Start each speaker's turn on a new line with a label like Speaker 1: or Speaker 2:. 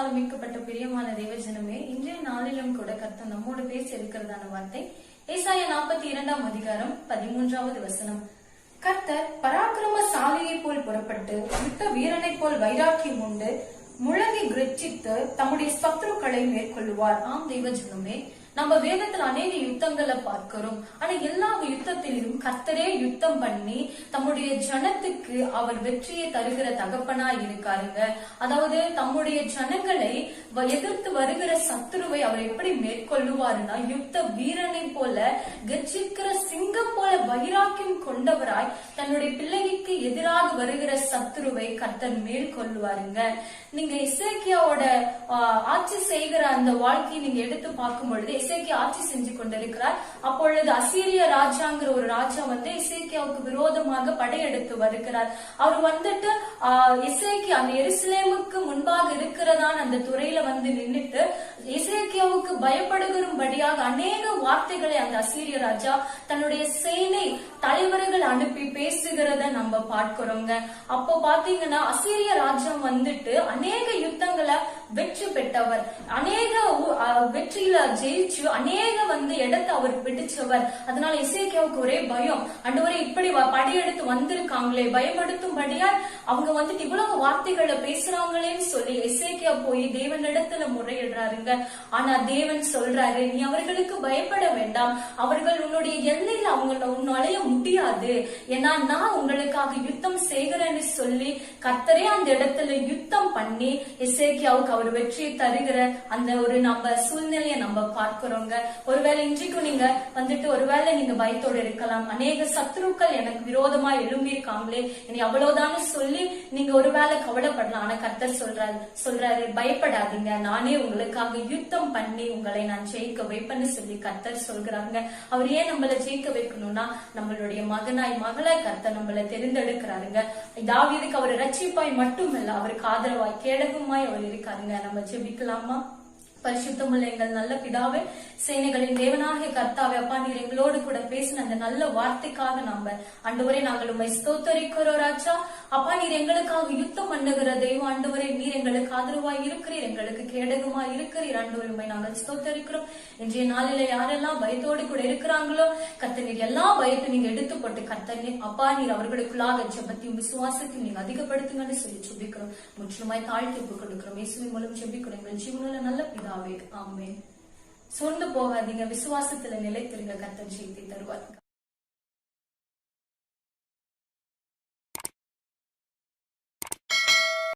Speaker 1: கிறிஸ்துவினாலும் மீட்கப்பட்ட பிரியமான தேவஜனமே, இன்றைய நாளிலும் கூட கர்த்தர் நம்மோடு பேசி இருக்கிறதான வார்த்தை ஏசாயா 42 அதிகாரம் 13வது வசனம். கர்த்தர் பராக்கிரமசாலியை போல் புறப்பட்டு யுத்த வீரனை போல் வைராக்கியம் உண்டு முழங்கி கிரச்சித்து தம்முடைய சத்துருக்களை மேற்கொள்ளுவார். ஆம் தேவஜனமே, நம்ம வேதத்துல அநேக யுத்தங்களை பார்க்கிறோம். ஆனா எல்லா யுத்தத்திலும் கர்த்தரே யுத்தம் பண்ணி தம்முடைய ஜனத்துக்கு அவர் வெற்றியை தருகிற தகப்பனா இருக்காருங்க. அதாவது தம்முடைய ஜனங்களை எதிர்த்து வருகிற சத்துருவை அவர் எப்படி மேற்கொள்ளுவாருன்னா, யுத்த வீரனை போல கர்ஜிக்கிற சிங்கம் போல வைராக்கியம் கொண்டவராய் தன்னுடைய பிள்ளைக்கு எதிராக வருகிற சத்துருவை கர்த்தர் மேற்கொள்ளுவாருங்க. நீங்க எசேக்கியாவோட ஆட்சி செய்கிற அந்த வாழ்க்கையை நீங்க எடுத்து பார்க்கும் பொழுது, எசேக்கியா ஆட்சி செஞ்சு கொண்டிருக்கிறார். அப்பொழுது அசீரிய ராஜாங்கிற ஒரு ராஜா எசேக்கியாவுக்கு விரோதமாக படையெடுத்து வருகிறார். அவர் வந்துட்டு எசேக்கியா அந்த எருசலேமுக்கு முன்பாக இருக்கிறதான அந்த துறையில நின்னுட்டு எசேக்கியாவுக்கு பயப்படுகிறபடியாக அநேக வார்த்தைகளை அந்த அசீரிய ராஜா தன்னுடைய சேனை தலைவர்கள் அனுப்பி பேசுகிறத நம்ம பார்க்கிறோங்க. அப்போ பாத்தீங்கன்னா அசீரிய ராஜா அநேக யுத்தங்களை வெற்றி பெற்றவர், அநேக வெற்றியில ஜெயிச்சு அநேக இடத்தை அவர் பிடிச்சவர். அதனால எசேக்கியாவுக்கு ஒரே பயம், ஆண்டவரே இப்படி படையெடுத்து வந்திருக்காங்களே, பயப்படுத்தும்படியா அவங்க இவ்வளவு வார்த்தைகளை பேசுறாங்களேன்னு சொல்லி எசேக்கியா போய் தேவனிடத்துல முறையிடுறாருங்க. ஆனா தேவன் சொல்றாரு, நீ அவர்களுக்கு பயப்பட வேண்டாம், அவர்கள் உன்னுடைய எல்லையில உன்னாலைய முடியாது, ஏன்னா நான் உங்களுக்காக யுத்தம் செய்கிறேன்னு சொல்லி கர்த்தரே அந்த இடத்துல யுத்தம் பண்ணி எசேக்கியாவுக்கு அவர் வெற்றியை தருகிற அந்த ஒரு நம்ம சூழ்நிலையை நம்ம பார்க்கிறோங்க. ஒருவேளை இன்றைக்கும் நீங்க ஒருவேளை நீங்க பயத்தோடு இருக்கலாம். அநேக சத்துருக்கள் எனக்கு விரோதமா எழும்பி இருக்காங்களே, இனி அவ்வளவுதான் சொல்லி நீங்க ஒருவேளை கவலைப்படலாம். ஆனா கர்த்தர் சொல்றாரு பயப்படாதீங்க, நானே உங்களுக்காக யுத்தம் பண்ணி உங்களை நான் ஜெயிக்க வைப்பேன்னு சொல்லி கர்த்தர் சொல்றாங்க. அவர் ஏன் நம்மள ஜெயிக்க வைக்கணும்னா, நம்மளுடைய மகளாய் கர்த்தர் நம்மள தெரிந்தெடுக்கிறாருங்க. தாவீதுக்கு அவர் ரட்சிப்பாய் மட்டுமல்ல, அவருக்கு ஆதரவாய் கேடகமாய் அவர் இருக்காருங்க. நம்ம ஜெபிக்கலாமா? பரிசுத்தமுள்ள எங்கள் நல்ல பிதாவே, சேனைகளின் தேவனாகிய கர்த்தாவே, அப்பா நீர் எங்களோடு கூட பேசின அந்த நல்ல வார்த்தைக்காக நம்ம ஆண்டவரே நாங்கள் உண்மை ஸ்தோத்தரிக்கிறோம் ராஜா. அப்பா நீர் எங்களுக்காக யுத்தம் பண்ணுகிற தெய்வம், ஆண்டவரே நீர் எங்களுக்கு ஆதரவாய் இருக்கிறீர், எங்களுக்கு கேடகமாய் இருக்கிறீர். ஆண்டவரே உண்மை நாங்கள் ஸ்தோத்தரிக்கிறோம். இன்றைய நாளில யாரெல்லாம் பயத்தோடு கூட இருக்கிறாங்களோ கர்த்தர் நீர் எல்லா பயத்தையும் நீங்க எடுத்து போட்டு கர்த்தர் அப்பா நீர் அவர்களுக்குள்ளாக ஜெபத்தையும் விசுவாசத்தையும் நீங்க அதிகப்படுத்துங்கன்னு சொல்லி ஜெபிக்கிறோம். முற்றிலுமாய் தாழ்த்தி கொடுக்கிறோம். இயேசுவின் மூலம் ஜெபிக்கிறோம் எங்கள் ஜீவனுள்ள நல்ல பிதாவே, ஆமென். சோர்ந்து போகாதீங்க, விசுவாசத்துல நிலைத்திருங்க, கர்த்தர் ஜெயித்து தருவார்.